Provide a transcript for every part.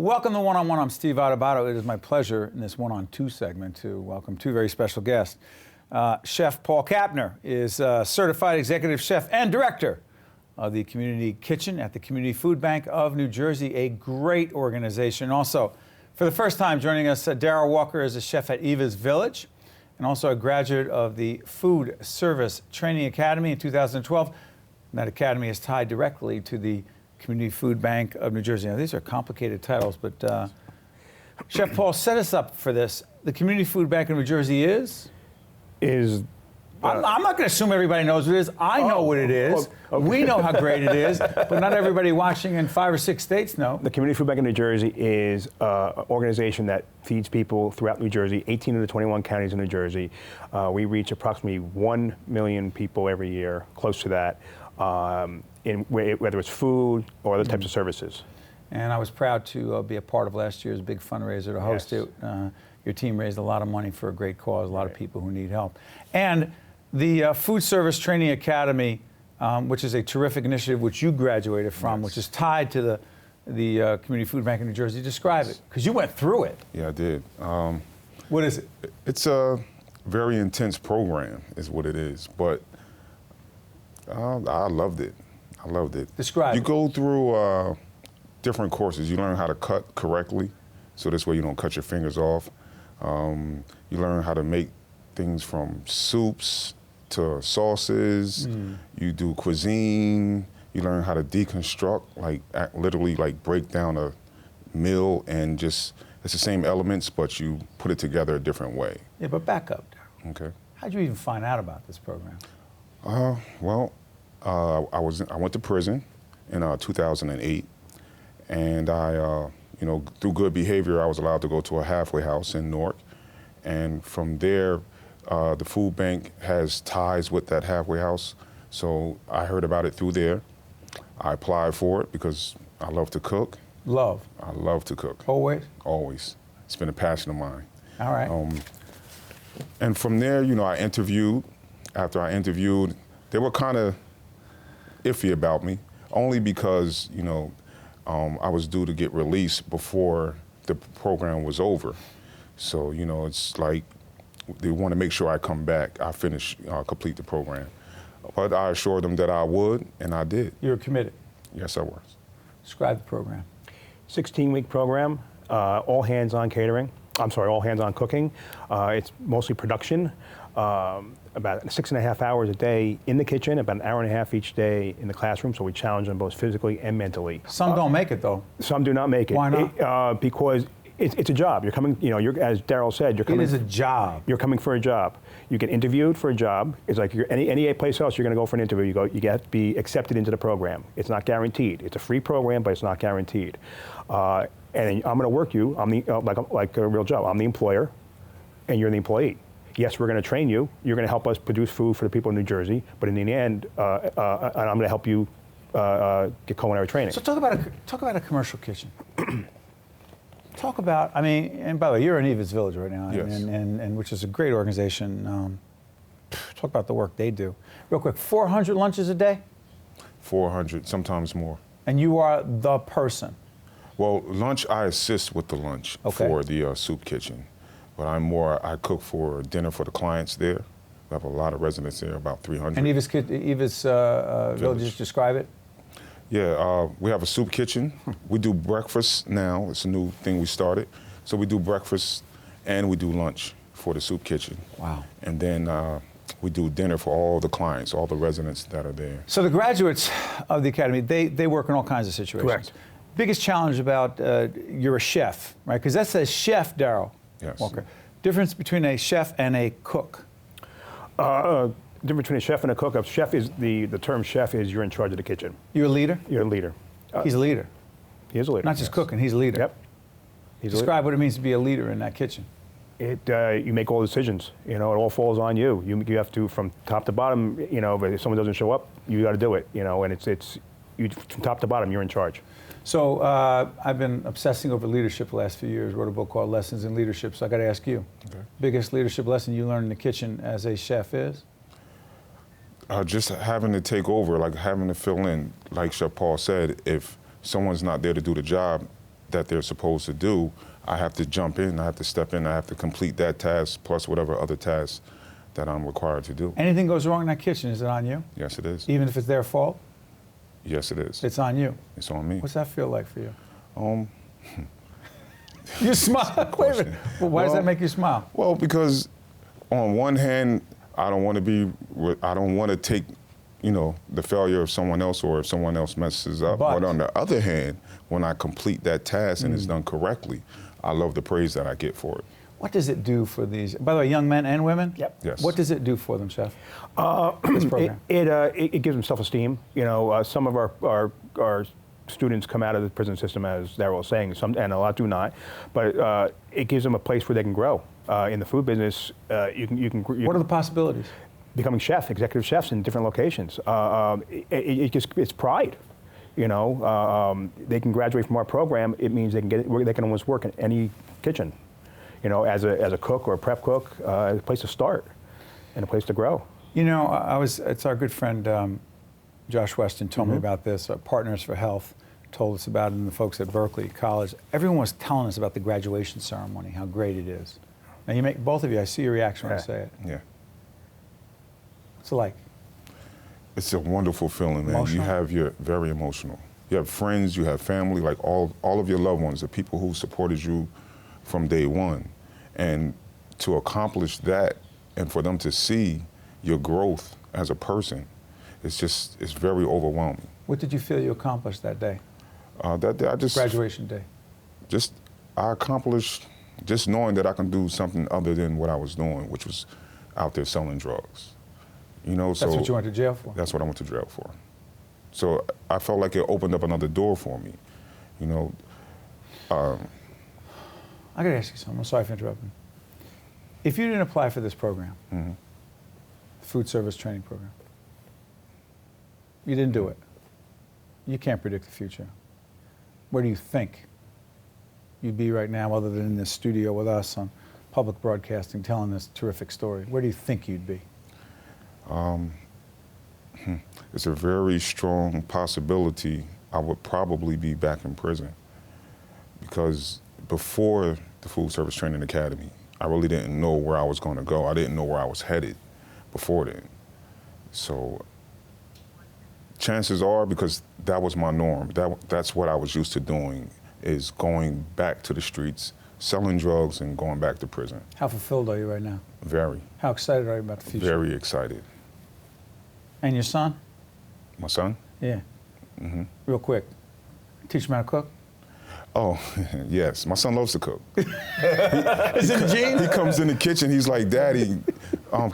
Welcome to One on One. I'm Steve Adubato. It is my pleasure in this One on Two segment to welcome two very special guests. Chef Paul Kapner is a certified executive chef and director of the Community Kitchen at the Community Food Bank of New Jersey, a great organization. Also, for the first time joining us, Daryl Walker is a chef at Eva's Village and also a graduate of the Food Service Training Academy in 2012. And that academy is tied directly to the Community Food Bank of New Jersey. Now, these are complicated titles, but Chef Paul, set us up for this. The Community Food Bank of New Jersey is? I'm not going to assume everybody knows what it is. I know what it is. Okay. We know how great it is, but not everybody watching in 5 or 6 states know. The Community Food Bank of New Jersey is an organization that feeds people throughout New Jersey, 18 of the 21 counties in New Jersey. We reach approximately 1 million people every year, close to that. Whether it's food or other types of services. And I was proud to be a part of last year's big fundraiser to host it. Your team raised a lot of money for a great cause, a lot of people who need help. And the Food Service Training Academy, which is a terrific initiative which you graduated from, which is tied to the Community Food Bank of New Jersey. Describe it, because you went through it. Yeah, I did. What is it? It's a very intense program, is what it is, but I loved it. I loved it. Describe it. You go through different courses. You learn how to cut correctly, so this way you don't cut your fingers off. You learn how to make things from soups to sauces. You do cuisine. You learn how to deconstruct, like literally like break down a meal and just, it's the same elements, but you put it together a different way. Yeah, but back up, Daryl. Okay. How'd you even find out about this program? I went to prison in 2008, and I, through good behavior, I was allowed to go to a halfway house in Newark, and from there, the food bank has ties with that halfway house, so I heard about it through there. I applied for it because I love to cook. Love? I love to cook. Always? Always. It's been a passion of mine. All right. And from there, I interviewed. After I interviewed, they were kind of iffy about me, only because, I was due to get released before the program was over. So, it's like they want to make sure I come back, I complete the program. But I assured them that I would, and I did. You were committed? Yes, I was. Describe the program. 16-week program, all hands on catering. All hands on cooking. It's mostly production. About 6.5 hours a day in the kitchen, about an hour and a half each day in the classroom, so we challenge them both physically and mentally. Some don't make it, though. Some do not make it. Why not? Because it's a job. You're coming, you're, as Daryl said, you're coming. It is a job. You're coming for a job. You get interviewed for a job. It's like any place else you're going to go for an interview. You get to be accepted into the program. It's not guaranteed. It's a free program, but it's not guaranteed. And I'm going to work you. I'm the like a real job. I'm the employer, and you're the employee. Yes, we're going to train you. You're going to help us produce food for the people in New Jersey. But in the end, I'm going to help you get culinary training. So talk about a commercial kitchen. Talk about, and by the way, you're in Eva's Village right now, yes. and which is a great organization. Talk about the work they do. Real quick, 400 lunches a day? 400, sometimes more. And you are the person? Well, lunch, I assist with the lunch for the soup kitchen. But I cook for dinner for the clients there. We have a lot of residents there, about 300. And Eva's Village, just describe it? Yeah, we have a soup kitchen. We do breakfast now. It's a new thing we started. So we do breakfast and we do lunch for the soup kitchen. Wow. And then we do dinner for all the clients, all the residents that are there. So the graduates of the academy, they work in all kinds of situations. Correct. Biggest challenge about, you're a chef, right? Because that says chef, Daryl. Yes. Walker. Difference between a chef and a cook? Difference between a chef and a cook. A chef is the term chef is you're in charge of the kitchen. You're a leader? You're a leader. He's a leader. He is a leader. Not just cooking, he's a leader. Yep. Describe what it means to be a leader in that kitchen. You make all the decisions. It all falls on you. You have to, from top to bottom. If someone doesn't show up, you got to do it. And it's from top to bottom, you're in charge. So I've been obsessing over leadership the last few years, wrote a book called Lessons in Leadership, so I got to ask you, biggest leadership lesson you learned in the kitchen as a chef is? Just having to take over, like having to fill in, like Chef Paul said, if someone's not there to do the job, that they're supposed to do, I have to jump in, I have to step in, I have to complete that task plus whatever other tasks that I'm required to do. Anything goes wrong in that kitchen, is it on you? Yes, it is. Even if it's their fault? Yes, it is. It's on you. It's on me. What's that feel like for you? You smile. Wait a minute. Well, why does that make you smile? Well, because on one hand, I don't want to take, the failure of someone else or if someone else messes up. But on the other hand, when I complete that task and it's done correctly, I love the praise that I get for it. What does it do for these, by the way, young men and women? Yep. Yes. What does it do for them, Chef? This program. It gives them self-esteem. Some of our students come out of the prison system, as Daryl was saying, and a lot do not. But it gives them a place where they can grow. In the food business, What are the possibilities? Becoming executive chefs in different locations. It's pride. They can graduate from our program. It means they can almost work in any kitchen. As a cook or a prep cook, a place to start and a place to grow. It's our good friend Josh Weston told me about this. Partners for Health told us about it, and the folks at Berkeley College. Everyone was telling us about the graduation ceremony, how great it is. Now both of you, I see your reaction when I say it. Yeah. What's it like? It's a wonderful feeling, man. Emotional? You're very emotional. You have friends, you have family, like all of your loved ones, the people who supported you from day one. And to accomplish that and for them to see your growth as a person, it's very overwhelming. What did you feel you accomplished that day? That day, Graduation day. I accomplished just knowing that I can do something other than what I was doing, which was out there selling drugs. That's what you went to jail for? That's what I went to jail for. So I felt like it opened up another door for me. I got to ask you something. I'm sorry for interrupting. If you didn't apply for this program, the food service training program, you didn't do it. You can't predict the future. Where do you think you'd be right now, other than in this studio with us on public broadcasting, telling this terrific story? Where do you think you'd be? It's a very strong possibility I would probably be back in prison, because before the Food Service Training Academy, I really didn't know where I was going to go. I didn't know where I was headed before then. So chances are, because that was my norm, that's what I was used to doing, is going back to the streets, selling drugs and going back to prison. How fulfilled are you right now? Very. How excited are you about the future? Very excited. And your son? My son? Yeah. Real quick. Teach him how to cook? Oh, yes. My son loves to cook. Is it a gene? He comes in the kitchen, he's like, Daddy,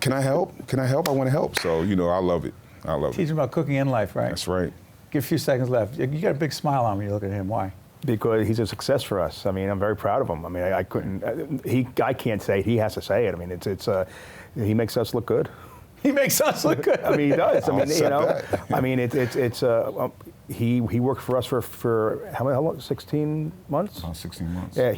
can I help? Can I help? I want to help. So, I love it. I love it. Teach him about cooking in life, right? That's right. Give a few seconds left. You got a big smile on when you look at him. Why? Because he's a success for us. I mean, I'm very proud of him. I mean, I couldn't. I can't say it. He has to say it. I mean, he makes us look good. He makes us look good. I mean, he does. I mean, that. I mean, he worked for us for how long? 16 months. About 16 months. Yeah,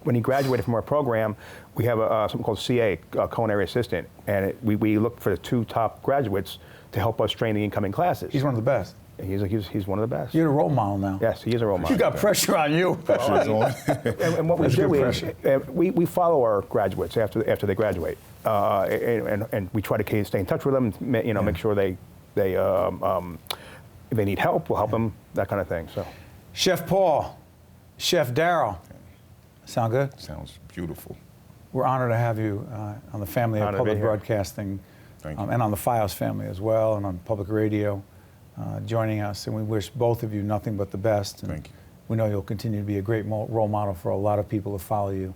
when he graduated from our program, we have something called CA, Culinary Assistant, and we look for the 2 top graduates to help us train the incoming classes. He's one of the best. He's one of the best. You're a role model now. Yes, he is a role model. You got pressure on you. And what we do is we follow our graduates after they graduate, and we try to stay in touch with them. Make sure if they need help, we'll help them. That kind of thing. So, Chef Paul, Chef Daryl, sound good? Sounds beautiful. We're honored to have you on the family of public broadcasting, and on the Files family as well, and on public radio. Joining us, and we wish both of you nothing but the best. And thank you. We know you'll continue to be a great role model for a lot of people to follow you,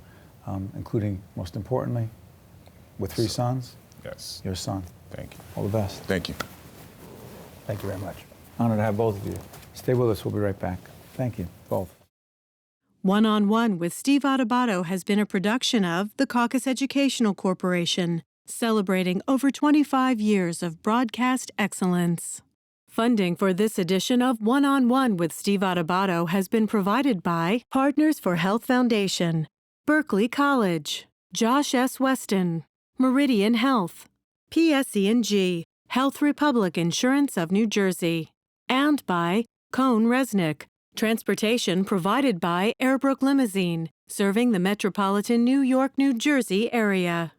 including, most importantly, with 3 sons. Yes. Your son. Thank you. All the best. Thank you. thank you very much. Honored to have both of you. Stay with us. We'll be right back. Thank you, both. One-on-One with Steve Adubato has been a production of the Caucus Educational Corporation, celebrating over 25 years of broadcast excellence. Funding for this edition of One-on-One with Steve Adubato has been provided by Partners for Health Foundation, Berkeley College, Josh S. Weston, Meridian Health, PSE&G, Health Republic Insurance of New Jersey, and by Cone Resnick, Transportation provided by Airbrook Limousine, serving the metropolitan New York, New Jersey area.